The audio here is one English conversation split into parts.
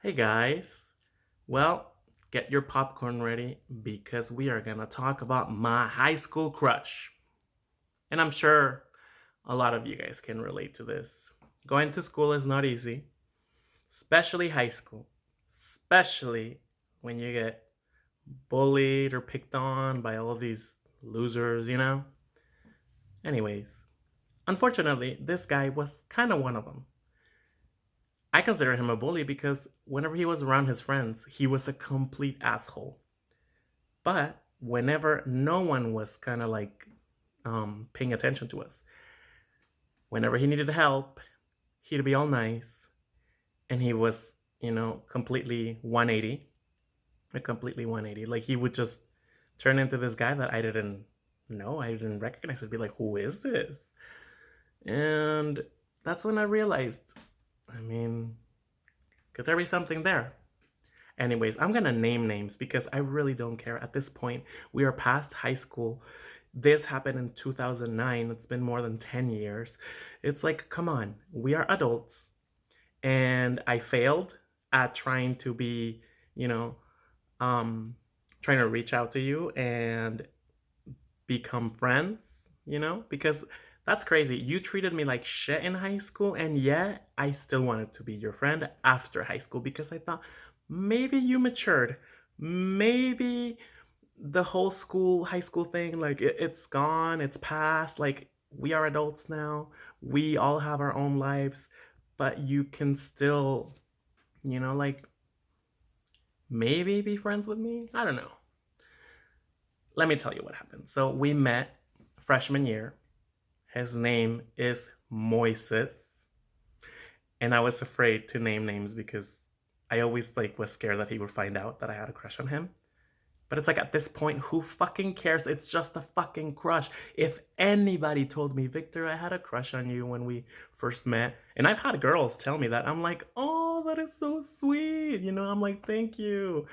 Hey guys. Well, get your popcorn ready because we are going to talk about my high school crush. And I'm sure a lot of you guys can relate to this. Going to school is not easy, especially high school, especially when you get bullied or picked on by all of these losers. Anyways, unfortunately, this guy was kind of one of them. I consider him a bully because whenever he was around his friends, he was a complete asshole. But whenever no one was kind of like paying attention to us, whenever he needed help, he'd be all nice, and he was, completely 180, a completely 180. Like he would just turn into this guy that I didn't know, I didn't recognize. I'd be like, who is this? And that's when I realized, I mean, could there be something there? Anyways, I'm gonna name names because I really don't care. At this point, we are past high school. This happened in 2009. It's been more than 10 years. It's like, come on, we are adults. And I failed at trying to be, you know, um, trying to reach out to you and become friends, because that's crazy. You treated me like shit in high school, and yet I still wanted to be your friend after high school because I thought maybe you matured. Maybe the whole high school thing, like it's gone, it's past. Like we are adults now, we all have our own lives, but you can still, like maybe be friends with me. I don't know. Let me tell you what happened. So we met freshman year. His name is Moises. And I was afraid to name names because I always like was scared that he would find out that I had a crush on him. But it's like at this point, who fucking cares? It's just a fucking crush. If anybody told me, Victor, I had a crush on you when we first met, and I've had girls tell me that, I'm like, oh, that is so sweet. I'm like, thank you.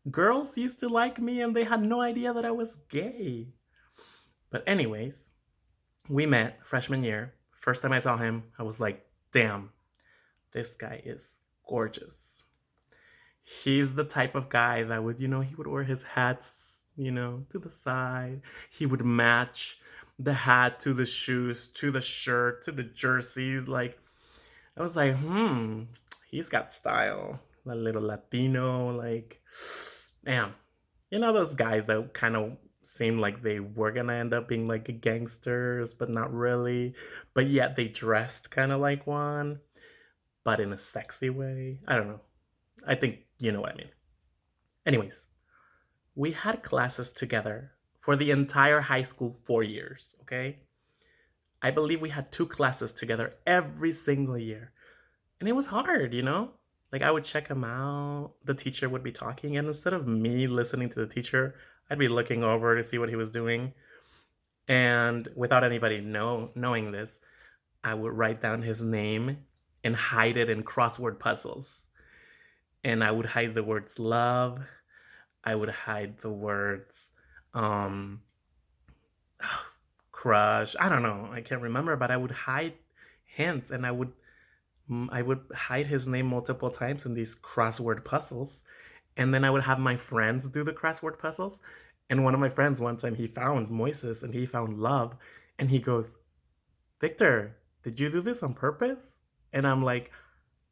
Girls used to like me and they had no idea that I was gay. But, anyways, we met freshman year. First time I saw him, I was like, damn, this guy is gorgeous. He's the type of guy that would, he would wear his hats, to the side. He would match the hat to the shoes, to the shirt, to the jerseys. Like, I was like, he's got style. A little Latino, like, damn. Those guys that kind of seemed like they were gonna end up being like gangsters, but not really. But yet they dressed kind of like one, but in a sexy way. I don't know. I think you know what I mean. Anyways, we had classes together for the entire high school 4 years, okay? I believe we had two classes together every single year. And it was hard. Like I would check him out, the teacher would be talking, and instead of me listening to the teacher, I'd be looking over to see what he was doing. And without anybody knowing this, I would write down his name and hide it in crossword puzzles. And I would hide the words love. I would hide the words um crush. I don't know. I can't remember, but I would hide hints, and I would hide his name multiple times in these crossword puzzles. And then I would have my friends do the crossword puzzles. And one of my friends, one time, he found Moises and he found love. And he goes, Victor, did you do this on purpose? And I'm like,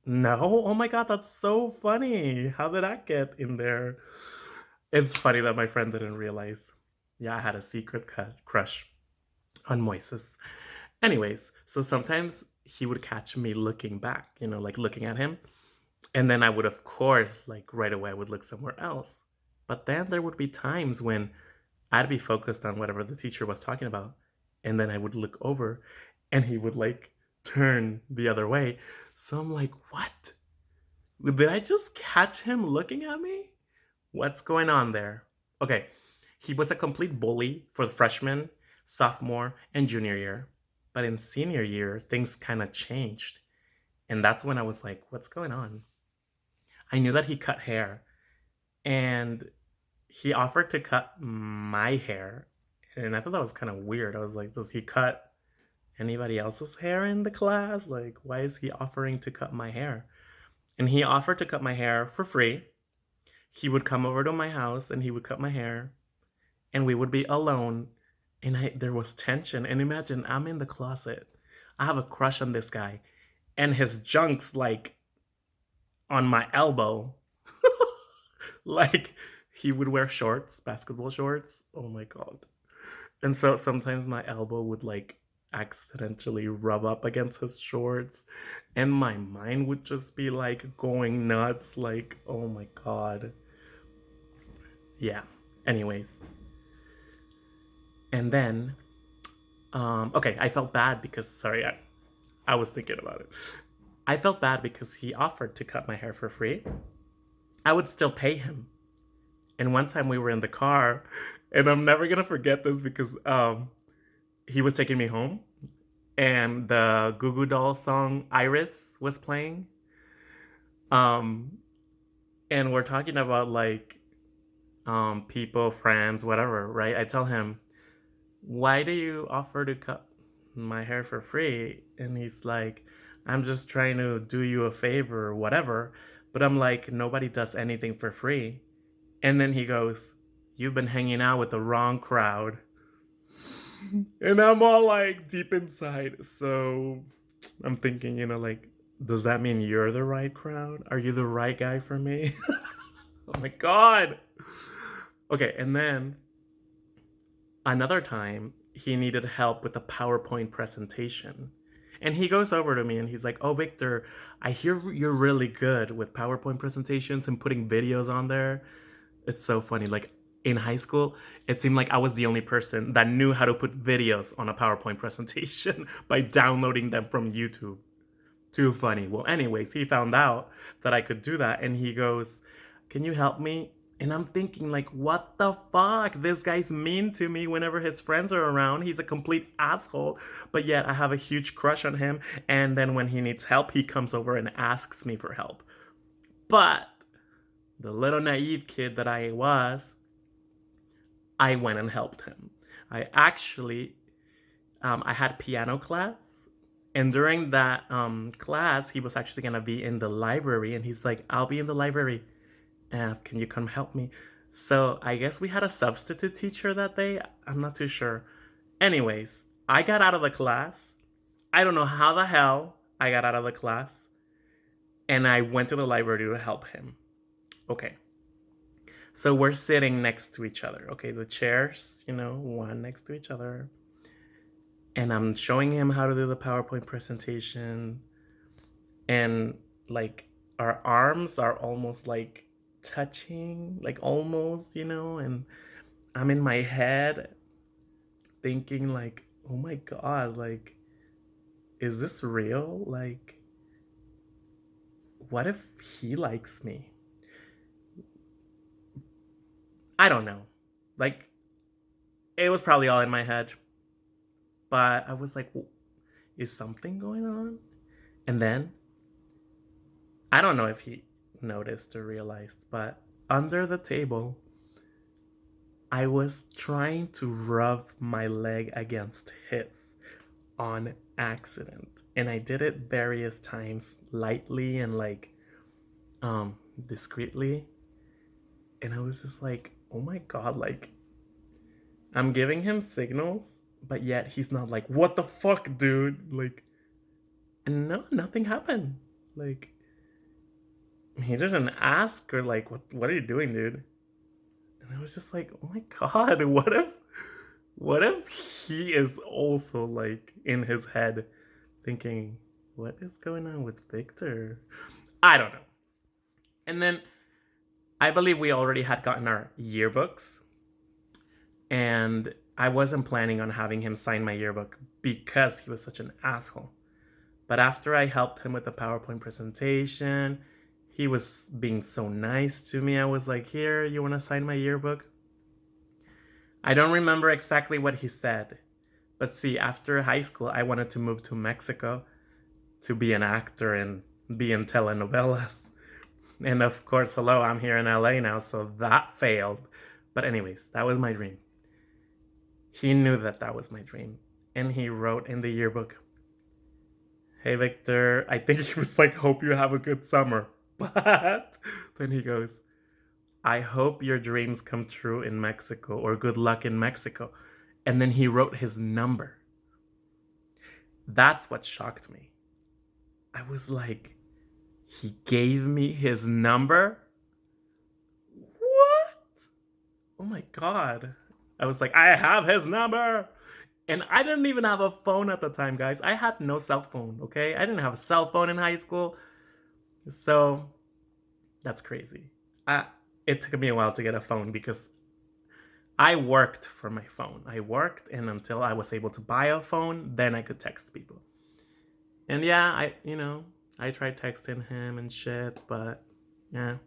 no. Oh my God, that's so funny. How did I get in there? It's funny that my friend didn't realize. Yeah, I had a secret crush on Moises. Anyways, so sometimes he would catch me looking back, like looking at him. And then I would, of course, like right away, I would look somewhere else. But then there would be times when I'd be focused on whatever the teacher was talking about. And then I would look over and he would like turn the other way. So I'm like, what? Did I just catch him looking at me? What's going on there? Okay, he was a complete bully for the freshman, sophomore, and junior year. But in senior year, things kind of changed. And that's when I was like, what's going on? I knew that he cut hair and he offered to cut my hair. And I thought that was kind of weird. I was like, does he cut anybody else's hair in the class? Like, why is he offering to cut my hair? And he offered to cut my hair for free. He would come over to my house and he would cut my hair, and we would be alone. And there was tension. And imagine I'm in the closet. I have a crush on this guy, and his junk's like on my elbow. Like he would wear shorts, basketball shorts. Oh my god. And so sometimes my elbow would like accidentally rub up against his shorts, and my mind would just be like going nuts, like, oh my god. Yeah. Anyways. And then okay, I felt bad because sorry, I was thinking about it. I felt bad because he offered to cut my hair for free. I would still pay him. And one time we were in the car, and I'm never gonna forget this because he was taking me home, and the Goo Goo Doll song Iris was playing. Um, and we're talking about like people, friends, whatever, right? I tell him, why do you offer to cut my hair for free? And he's like, I'm just trying to do you a favor or whatever. But I'm like, nobody does anything for free. And then he goes, you've been hanging out with the wrong crowd. And I'm all like deep inside. So I'm thinking, like, does that mean you're the right crowd? Are you the right guy for me? Oh my god. Okay, and then another time he needed help with a PowerPoint presentation. And he goes over to me and he's like, oh, Victor, I hear you're really good with PowerPoint presentations and putting videos on there. It's so funny. Like in high school, it seemed like I was the only person that knew how to put videos on a PowerPoint presentation by downloading them from YouTube. Too funny. Well, anyways, he found out that I could do that and he goes, can you help me? And I'm thinking like, what the fuck? This guy's mean to me whenever his friends are around. He's a complete asshole. But yet I have a huge crush on him. And then when he needs help, he comes over and asks me for help. But the little naive kid that I was, I went and helped him. I actually, I had piano class. And during that class, he was actually going to be in the library. And he's like, I'll be in the library. Can you come help me? So I guess we had a substitute teacher that day. I'm not too sure. Anyways, I got out of the class. I don't know how the hell I got out of the class. And I went to the library to help him. Okay. So we're sitting next to each other. Okay, the chairs, one next to each other. And I'm showing him how to do the PowerPoint presentation. And like our arms are almost like touching, like almost, and I'm in my head thinking like, oh my god, like, is this real? Like, what if he likes me? I don't know. Like, it was probably all in my head, but I was like, is something going on? And then I don't know if he noticed or realized, but under the table, I was trying to rub my leg against his on accident. And I did it various times, lightly and like discreetly. And I was just like, oh my god, like I'm giving him signals, but yet he's not like, what the fuck, dude? Like, and no, nothing happened. Like, he didn't ask or like, what are you doing, dude? And I was just like, oh my god, what if he is also like in his head thinking, what is going on with Victor? I don't know. And then I believe we already had gotten our yearbooks, and I wasn't planning on having him sign my yearbook because he was such an asshole. But after I helped him with the PowerPoint presentation, he was being so nice to me. I was like, here, you want to sign my yearbook? I don't remember exactly what he said. But see, after high school, I wanted to move to Mexico to be an actor and be in telenovelas. And of course, hello, I'm here in LA now, so that failed. But anyways, that was my dream. He knew that was my dream. And he wrote in the yearbook, hey, Victor, I think he was like, hope you have a good summer. But then he goes, I hope your dreams come true in Mexico, or good luck in Mexico. And then he wrote his number. That's what shocked me. I was like, he gave me his number? What? Oh my God. I was like, I have his number. And I didn't even have a phone at the time, guys. I had no cell phone, okay? I didn't have a cell phone in high school. So that's crazy. It took me a while to get a phone because I worked for my phone. I worked, and until I was able to buy a phone, then I could text people. And yeah, I tried texting him and shit, but yeah,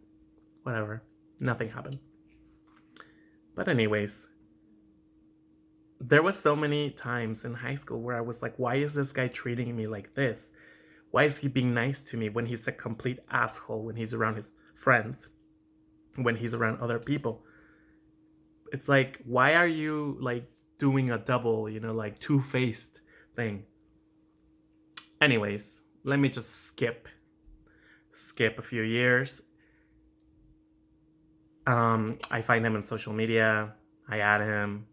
whatever. Nothing happened. But anyways, there was so many times in high school where I was like, why is this guy treating me like this? Why is he being nice to me when he's a complete asshole when he's around his friends, when he's around other people? It's like, why are you like doing a double, like two-faced thing? Anyways, let me just skip a few years. I find him on social media. I add him,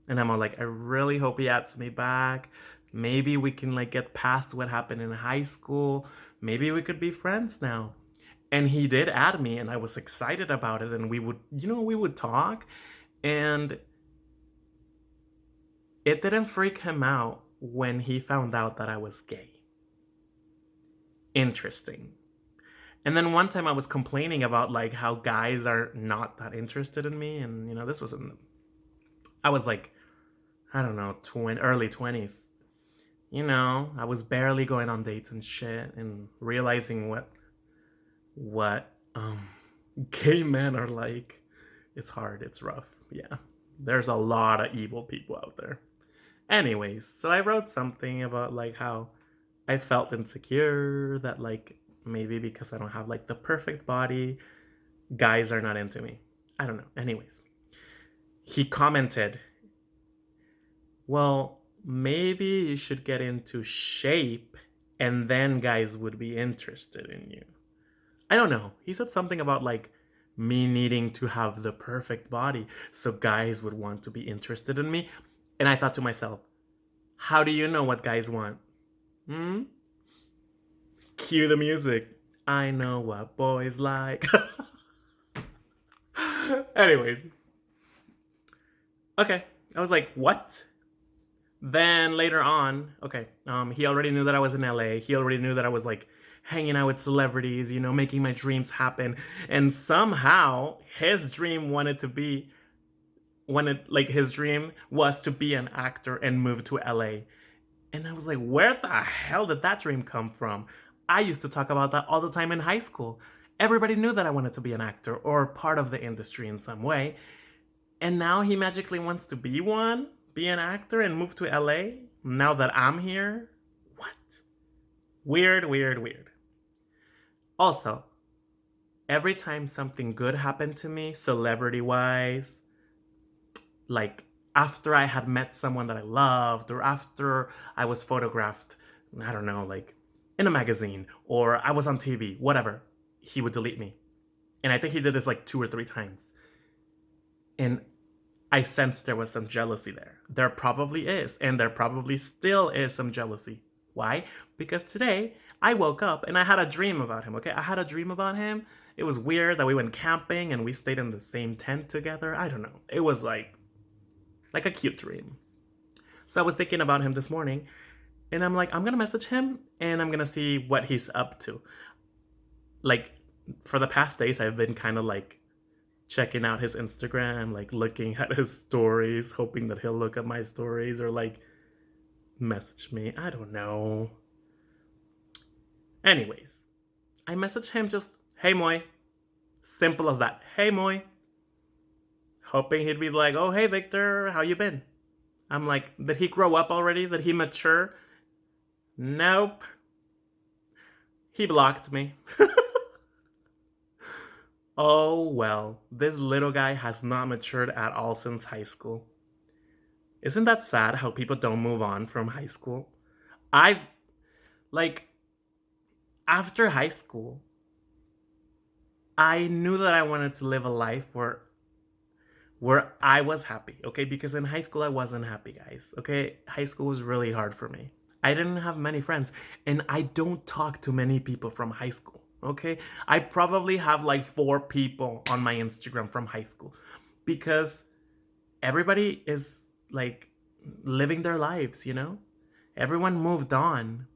and I'm all like, I really hope he adds me back. Maybe we can like get past what happened in high school. Maybe we could be friends now. And he did add me, and I was excited about it. And we would talk, and it didn't freak him out when he found out that I was gay. Interesting. And then one time I was complaining about like how guys are not that interested in me, and this was I was like, I don't know, early 20s. I was barely going on dates and shit, and realizing what gay men are like. It's hard, it's rough. Yeah. There's a lot of evil people out there. Anyways, so I wrote something about like how I felt insecure, that like maybe because I don't have like the perfect body, guys are not into me. I don't know. Anyways, he commented, well, maybe you should get into shape and then guys would be interested in you. I don't know. He said something about like me needing to have the perfect body so guys would want to be interested in me. And I thought to myself, how do you know what guys want? Cue the music. I know what boys like. Anyways. Okay. I was like, what? Then later on, okay, he already knew that I was in LA. He already knew that I was like hanging out with celebrities, making my dreams happen. And somehow his dream his dream was to be an actor and move to LA. And I was like, where the hell did that dream come from? I used to talk about that all the time in high school. Everybody knew that I wanted to be an actor or part of the industry in some way. And now he magically wants to be an actor and move to LA now that I'm here? What? Weird, weird, weird. Also, every time something good happened to me, celebrity-wise, like after I had met someone that I loved, or after I was photographed, I don't know, like in a magazine, or I was on TV, whatever, he would delete me. And I think he did this like 2 or 3 times. And I sensed there was some jealousy there. There probably is, and there probably still is some jealousy. Why? Because today I woke up and I had a dream about him, okay? I had a dream about him. It was weird that we went camping and we stayed in the same tent together. I don't know. It was like a cute dream. So I was thinking about him this morning, and I'm like, I'm gonna message him and I'm gonna see what he's up to. Like, for the past days, I've been kind of like checking out his Instagram, like looking at his stories, hoping that he'll look at my stories or like message me. I don't know. Anyways, I messaged him just, hey Moy. Simple as that. Hey Moy. Hoping he'd be like, oh, hey Victor, how you been? I'm like, did he grow up already? Did he mature? Nope. He blocked me. Oh, well, this little guy has not matured at all since high school. Isn't that sad how people don't move on from high school? After high school, I knew that I wanted to live a life where I was happy, okay? Because in high school I wasn't happy, guys. Okay? High school was really hard for me. I didn't have many friends, and I don't talk to many people from high school. Okay? I probably have like 4 people on my Instagram from high school because everybody is like living their lives, you know? Everyone moved on.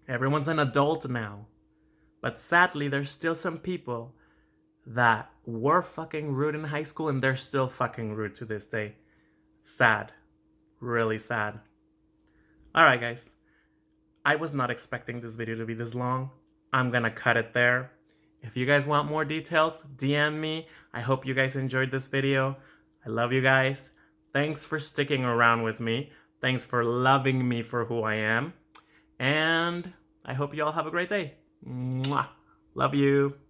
Everyone's an adult now. But sadly, there's still some people that were fucking rude in high school and they're still fucking rude to this day. Sad. Really sad. Alright, guys. I was not expecting this video to be this long. I'm gonna cut it there. If you guys want more details, DM me. I hope you guys enjoyed this video. I love you guys. Thanks for sticking around with me. Thanks for loving me for who I am. And I hope you all have a great day. Mwah. Love you.